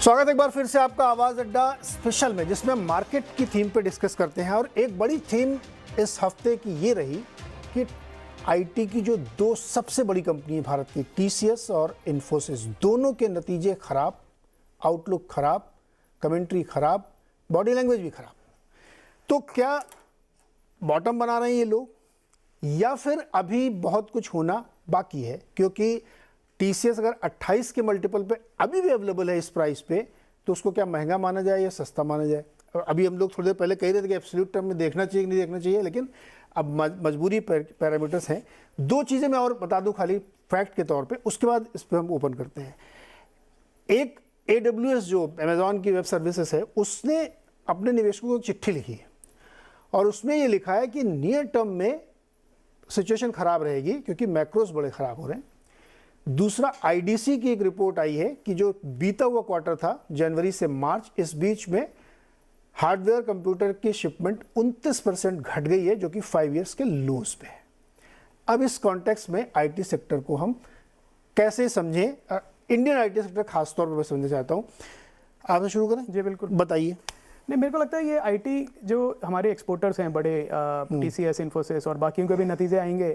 स्वागत एक बार फिर से आपका आवाज अड्डा स्पेशल में, जिसमें मार्केट की थीम पे डिस्कस करते हैं। और एक बड़ी थीम इस हफ्ते की ये रही कि आईटी की जो दो सबसे बड़ी कंपनी है भारत की, टीसीएस और इन्फोसिस, दोनों के नतीजे खराब, आउटलुक खराब, कमेंट्री खराब, बॉडी लैंग्वेज भी खराब। तो क्या बॉटम बना रहे हैं ये लोग, या फिर अभी बहुत कुछ होना बाकी है? क्योंकि टीसीएस अगर 28 के मल्टीपल पे अभी भी अवेलेबल है इस प्राइस पे, तो उसको क्या महंगा माना जाए या सस्ता माना जाए? अभी हम लोग थोड़ी देर पहले कह रहे थे कि एब्सोल्यूट टर्म में देखना चाहिए कि नहीं देखना चाहिए, लेकिन अब मजबूरी पैरामीटर्स हैं। दो चीज़ें मैं और बता दूं खाली फैक्ट के तौर पे, उसके बाद इस पर हम ओपन करते हैं। एक AWS जो अमेजॉन की वेब सर्विसेज है, उसने अपने निवेशकों को एक चिट्ठी लिखी है और उसमें ये लिखा है कि नियर टर्म में सिचुएशन खराब रहेगी क्योंकि मैक्रोस बड़े खराब हो रहे हैं। दूसरा, आईडीसी की एक रिपोर्ट आई है कि जो बीता हुआ क्वार्टर था जनवरी से मार्च, इस बीच में हार्डवेयर कंप्यूटर की शिपमेंट 29% घट गई है, जो कि 5 इयर्स के लोज पे है। अब इस कॉन्टेक्स्ट में आईटी सेक्टर को हम कैसे समझें, इंडियन आईटी सेक्टर खासतौर पर मैं समझना चाहता हूँ। आपसे शुरू करें? जी बिल्कुल, बताइए। नहीं, मेरे को लगता है ये आईटी जो हमारे एक्सपोर्टर्स हैं बड़े, टीसीएस, इन्फोसिस और बाकियों के भी नतीजे आएंगे,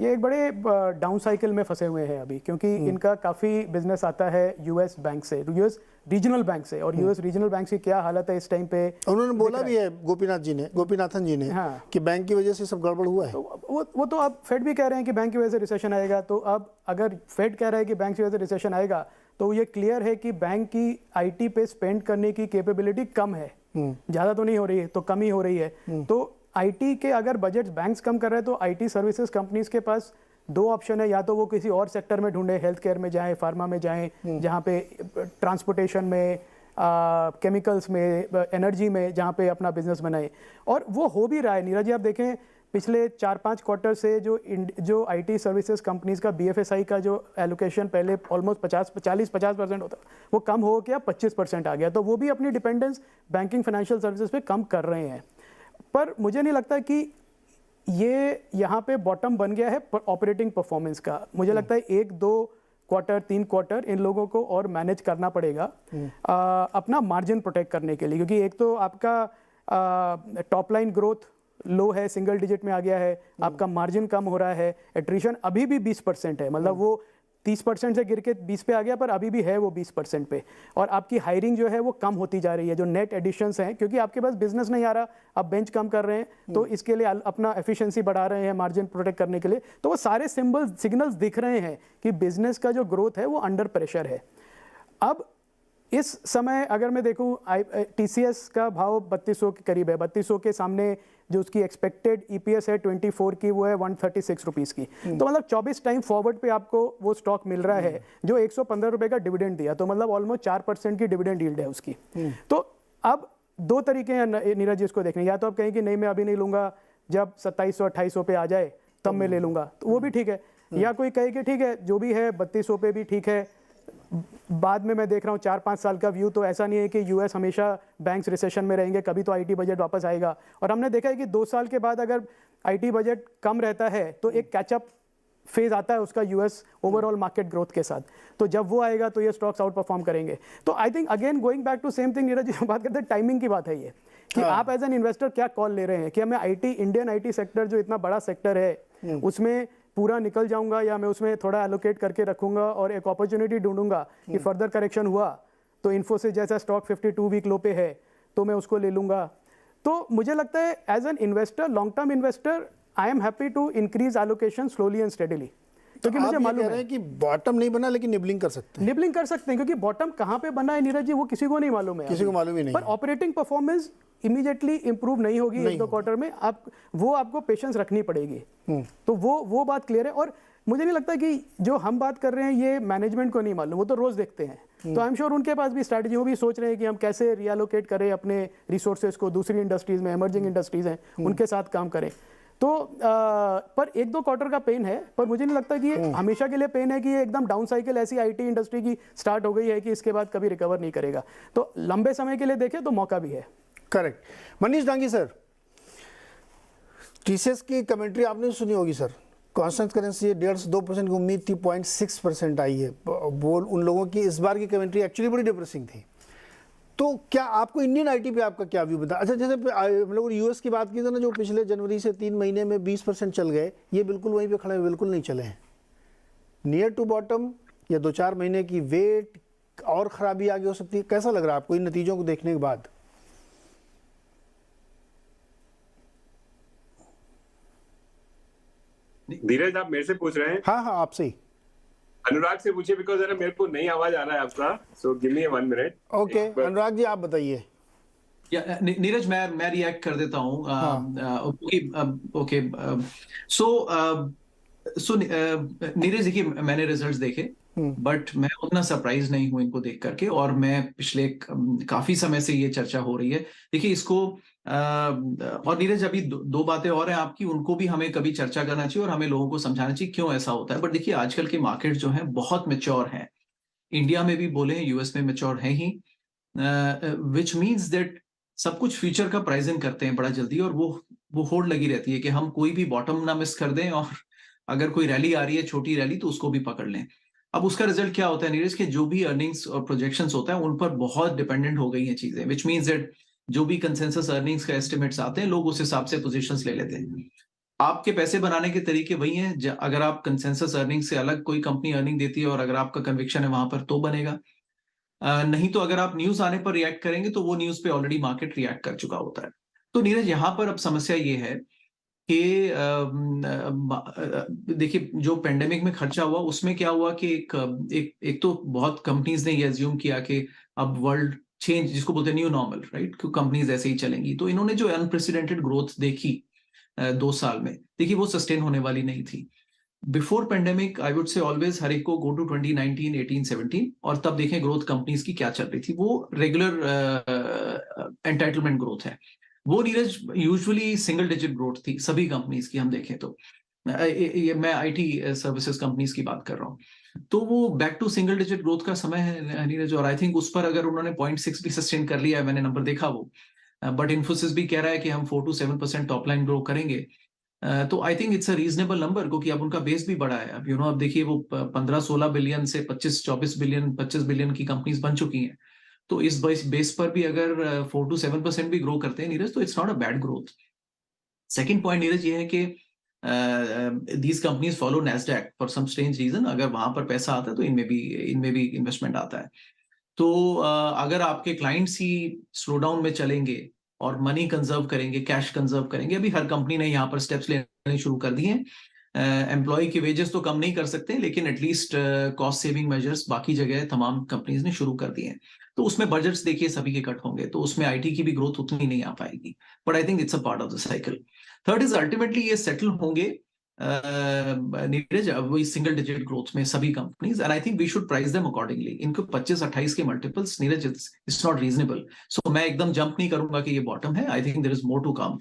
ये एक बड़े डाउन साइकिल में फंसे हुए हैं अभी, क्योंकि इनका काफ़ी बिजनेस आता है यूएस बैंक से, यूएस रीजनल बैंक से। और यूएस रीजनल बैंक की क्या हालत है इस टाइम पे, उन्होंने बोला भी है गोपीनाथन जी ने हाँ, कि बैंक की वजह से सब गड़बड़ हुआ है। तो वो तो अब फेड भी कह रहे हैं कि बैंक की वजह से रिसेशन आएगा। तो अब अगर फेड कह रहा है कि बैंक की वजह से रिसेशन आएगा, तो ये क्लियर है कि बैंक की आईटी पे स्पेंड करने की कैपेबिलिटी कम है, ज़्यादा तो नहीं हो रही है, तो कम ही हो रही है। तो आईटी के अगर बजट बैंक्स कम कर रहे हैं, तो आईटी सर्विसेज कंपनीज के पास दो ऑप्शन है, या तो वो किसी और सेक्टर में ढूंढे, हेल्थ केयर में जाएं, फार्मा में जाएं, जहाँ पे ट्रांसपोर्टेशन में, केमिकल्स में, एनर्जी में, जहाँ पे अपना बिजनेस बनाए। और वो हो भी रहा है। नीरज जी, आप देखें पिछले 4-5 क्वार्टर से जो आईटी सर्विसेज कंपनीज का बीएफएसआई का जो एलोकेशन पहले ऑलमोस्ट 40-50% होता, वो कम हो गया 25% आ गया। तो वो भी अपनी डिपेंडेंस बैंकिंग फाइनेंशियल सर्विसेज पे कम कर रहे हैं। पर मुझे नहीं लगता कि ये यहाँ पे बॉटम बन गया है ऑपरेटिंग परफॉर्मेंस का। मुझे लगता है 1-2 क्वार्टर, 3 क्वार्टर इन लोगों को और मैनेज करना पड़ेगा अपना मार्जिन प्रोटेक्ट करने के लिए, क्योंकि एक तो आपका टॉप लाइन ग्रोथ लो है, सिंगल डिजिट में आ गया है, आपका मार्जिन कम हो रहा है, एट्रिशन अभी भी 20% है, मतलब वो 30% से गिर के 20 पे आ गया, पर अभी भी है वो 20% पे। और आपकी हायरिंग जो है वो कम होती जा रही है, जो नेट एडिशंस हैं, क्योंकि आपके पास बिजनेस नहीं आ रहा, आप बेंच कम कर रहे हैं, तो इसके लिए अपना एफिशिएंसी बढ़ा रहे हैं मार्जिन प्रोटेक्ट करने के लिए। तो वो सारे सिग्नल्स दिख रहे हैं कि बिजनेस का जो ग्रोथ है वो अंडर प्रेशर है। अब इस समय अगर मैं देखूं, टीसीएस का भाव 3200 के करीब है। 3200 के सामने जो उसकी एक्सपेक्टेड ईपीएस है 24 की, वो है 136 रुपीज़ की। तो मतलब 24 टाइम फॉरवर्ड पे आपको वो स्टॉक मिल रहा है, जो 115 रुपये का डिविडेंड दिया, तो मतलब ऑलमोस्ट 4% की डिविडेंड यील्ड है उसकी। तो अब दो तरीके हैं नीरज जी इसको देखने, या तो आप कहें कि नहीं मैं अभी नहीं लूँगा, जब 2700-2800 पे आ जाए तब मैं ले लूँगा, तो वो भी ठीक है। या कोई कहे कि ठीक है जो भी है 3200 पे भी ठीक है, बाद में मैं देख रहा हूँ 4-5 साल का व्यू, तो ऐसा नहीं है कि यूएस हमेशा बैंक्स रिसेशन में रहेंगे, कभी तो आईटी बजट वापस आएगा। और हमने देखा है कि 2 साल के बाद अगर आईटी बजट कम रहता है तो एक कैचअप फेज आता है उसका यूएस ओवरऑल मार्केट ग्रोथ के साथ, तो जब वो आएगा तो ये स्टॉक्स आउट परफॉर्म करेंगे। तो I think again going back to same thing, Neeraj ji बात करते हैं, टाइमिंग की बात है ये कि आप एज एन इन्वेस्टर क्या कॉल ले रहे हैं, कि हमें आईटी, इंडियन आईटी सेक्टर जो इतना बड़ा सेक्टर है, उसमें पूरा निकल जाऊंगा, या मैं उसमें थोड़ा एलोकेट करके रखूंगा और एक अपॉर्चुनिटी ढूंढूंगा कि फर्दर करेक्शन हुआ तो इन्फोसिस जैसा स्टॉक 52 वीक लो पे है तो मैं उसको ले लूंगा। तो मुझे लगता है as an investor, long term investor, I am happy to increase allocation slowly and steadily. क्योंकि मुझे मालूम है कि बॉटम नहीं बना, लेकिन निबलिंग कर सकते हैं। निबलिंग कर सकते हैं, क्योंकि बॉटम कहाँ पे बना है नीरज जी वो किसी को नहीं मालूम है, किसी को मालूम ही नहीं। पर ऑपरेटिंग परफॉर्मेंस इमीडिएटली इंप्रूव नहीं होगी 1-2 क्वार्टर में, आपको पेशेंस रखनी पड़ेगी। तो वो बात क्लियर है। और मुझे नहीं लगता कि जो हम बात कर रहे हैं ये मैनेजमेंट को नहीं मालूम, वो तो रोज देखते हैं। तो आई एम श्योर उनके पास भी स्ट्रैटेजी, वो भी सोच रहे हैं कि हम कैसे रिएलोकेट करें अपने रिसोर्सेज को, दूसरी इंडस्ट्रीज में, इमर्जिंग इंडस्ट्रीज हैं उनके साथ काम करें। तो पर 1-2 क्वार्टर का पेन है, पर मुझे नहीं लगता कि ये हमेशा के लिए पेन है, कि ये एकदम डाउन साइकिल ऐसी आईटी इंडस्ट्री की स्टार्ट हो गई है कि इसके बाद कभी रिकवर नहीं करेगा। तो लंबे समय के लिए देखें तो मौका भी है। Correct. Manish Dangi sir, TCS की कमेंट्री आपने सुनी होगी सर, कांस्टेंट करेंसी 1.5 से 2% की उम्मीद थी, 0.6% आई है। वो उन लोगों की इस बार की कमेंट्री एक्चुअली बड़ी डिप्रेसिंग थी। तो क्या आपको इंडियन आईटी पे आपका क्या व्यू बता? अच्छा, जैसे हम लोग यूएस की बात की थी ना, जो पिछले जनवरी से 3 महीने में 20% चल गए, ये बिल्कुल वहीं पे खड़े, बिल्कुल नहीं चले हैं। नियर टू बॉटम या 2-4 महीने की वेट और खराबी आगे हो सकती है? कैसा लग रहा है आपको इन नतीजों को देखने के बाद? धीरज, आप मेरे से पूछ रहे हैं? हाँ हाँ, आपसे ही। अनुराग से पूछिए, बिकॉज जरा मेरे को नहीं आवाज आ रहा है आपका, so give me 1 minute. Okay, Anurag ji आप बताइए। या नीरज, मैं रिएक्ट कर देता हूँ। ओके, सो नीरज, देखिए मैंने रिजल्ट्स देखे, बट मैं उतना सरप्राइज नहीं हूं इनको देख करके, और मैं पिछले काफी समय से ये चर्चा हो रही है। देखिए इसको और नीरज, अभी दो बातें और हैं आपकी, उनको भी हमें कभी चर्चा करना चाहिए और हमें लोगों को समझाना चाहिए क्यों ऐसा होता है। बट देखिए आजकल के मार्केट जो है बहुत मेच्योर हैं, इंडिया में भी बोले हैं, यूएस में मेच्योर है ही, विच मीन्स दैट सब कुछ फ्यूचर का प्राइसिंग करते हैं बड़ा जल्दी, और वो होड़ लगी रहती है कि हम कोई भी बॉटम ना मिस कर दें, और अगर कोई रैली आ रही है, छोटी रैली, तो उसको भी पकड़ लें। अब उसका रिजल्ट क्या होता है नीरज, के जो भी अर्निंग्स और प्रोजेक्शंस होता है उन पर बहुत डिपेंडेंट हो गई हैं चीजें, विच मीन्स दैट जो भी कंसेंसस अर्निंग्स का एस्टिमेट्स आते हैं, लोग उस हिसाब से पोजीशंस ले लेते हैं। आपके पैसे बनाने के तरीके वही हैं, अगर आप कंसेंसस अर्निंग से अलग कोई कंपनी अर्निंग देती है और अगर आपका कन्विक्शन है वहां पर, तो बनेगा। नहीं तो अगर आप न्यूज आने पर रिएक्ट करेंगे तो वो न्यूज पे ऑलरेडी मार्केट रिएक्ट कर चुका होता है। तो नीरज, यहां पर अब समस्या ये है कि देखिए जो पेंडेमिक में खर्चा हुआ उसमें क्या हुआ कि एक तो बहुत कंपनीज ने ये अज्यूम किया कि अब वर्ल्ड चेंज, जिसको बोलते हैं न्यू नॉर्मल, राइट, क्योंकि कंपनीज ऐसे ही चलेंगी। तो इन्होंने जो अनप्रेसिडेंटेड ग्रोथ देखी 2 साल में, देखिए वो सस्टेन होने वाली नहीं थी। Before pandemic I would say always हर एक को गो टू 2019, 18, 17, और तब देखें ग्रोथ कंपनीज की क्या चल रही थी। वो रेगुलर एंटाइटलमेंट ग्रोथ है, वो Neeraj usually single digit growth थी सभी कंपनीज की, हम देखें तो। मैं आईटी सर्विसेज कंपनीज की बात कर रहा हूँ। तो वो back to single digit growth का समय है नीरज, और आई थिंक उस पर अगर उन्होंने 0.6 भी सस्टेन कर लिया है, मैंने नंबर देखा वो, बट इन्फोसिस भी कह रहा है कि हम 4 to 7% टॉप लाइन ग्रो करेंगे। तो I think it's a reasonable number, क्योंकि अब उनका बेस भी बड़ा है। अब अब देखिए वो 15-16 बिलियन से 25-24 बिलियन 25 बिलियन की कंपनीज बन चुकी हैं। तो इस बेस पर भी अगर 4 to 7% भी ग्रो करते हैं नीरज, तो it's not a bad growth. Second point Neeraj ये है कि these companies follow Nasdaq for some strange reason. अगर वहां पर पैसा आता है तो इनमें भी इन्वेस्टमेंट आता है। तो अगर आपके क्लाइंट्स ही स्लो डाउन में चलेंगे और मनी कंजर्व करेंगे, कैश कंजर्व करेंगे, अभी हर कंपनी ने यहाँ पर स्टेप्स लेने शुरू कर दिए हैं। एम्प्लॉय की वेजेस तो कम नहीं कर सकते, लेकिन एटलीस्ट कॉस्ट सेविंग मेजर्स बाकी जगह तमाम कंपनीज ने शुरू कर दिए हैं। तो उसमें बजट्स देखिए सभी के कट होंगे, तो उसमें आईटी की भी ग्रोथ उतनी नहीं आ पाएगी, but I think it's a part of the cycle. Third is ultimately ये सेटल होंगे नीरज वही सिंगल डिजिट ग्रोथ में सभी companies, and I think we should price them accordingly. इनको 25-28 के multiples Neeraj, it's not reasonable. So मैं एकदम जंप नहीं करूंगा कि ये बॉटम है। I think there is more to come,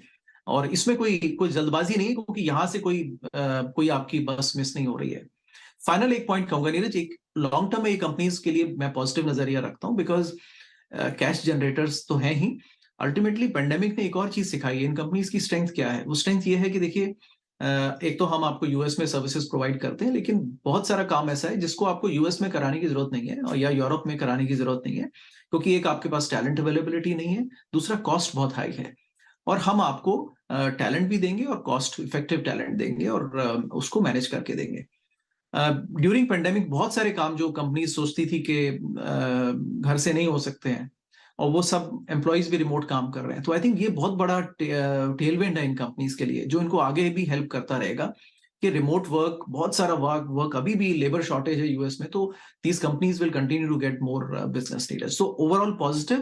और इसमें कोई जल्दबाजी नहीं है, क्योंकि यहां से कोई आपकी बस मिस नहीं हो रही है। फाइनल एक पॉइंट कहूंगा नीरज, एक लॉन्ग टर्म में ये कंपनीज के लिए मैं पॉजिटिव नजरिया रखता हूं, बिकॉज कैश जनरेटर्स तो हैं ही। अल्टीमेटली पेंडेमिक ने एक और चीज सिखाई है इन कंपनीज की। स्ट्रेंथ क्या है? वो स्ट्रेंथ ये है कि देखिए एक तो हम आपको यूएस में सर्विसेज प्रोवाइड करते हैं, लेकिन बहुत सारा काम ऐसा है जिसको आपको यूएस में कराने की जरूरत नहीं है, और या यूरोप में कराने की जरूरत नहीं है, क्योंकि एक आपके पास टैलेंट अवेलेबिलिटी नहीं है, दूसरा कॉस्ट बहुत हाई है। और हम आपको टैलेंट भी देंगे और कॉस्ट इफेक्टिव टैलेंट देंगे, और उसको मैनेज करके देंगे। ड्यूरिंग पेंडेमिक बहुत सारे काम जो कंपनी सोचती थी कि घर से नहीं हो सकते हैं, और वो सब एम्प्लॉइज भी रिमोट काम कर रहे हैं। तो आई थिंक ये बहुत बड़ा टेलविंड है इन कंपनीज के लिए, जो इनको आगे भी हेल्प करता रहेगा कि रिमोट वर्क, बहुत सारा वर्क, अभी भी लेबर शॉर्टेज है यूएस में, तो these companies will continue to get more business leaders. So overall positive.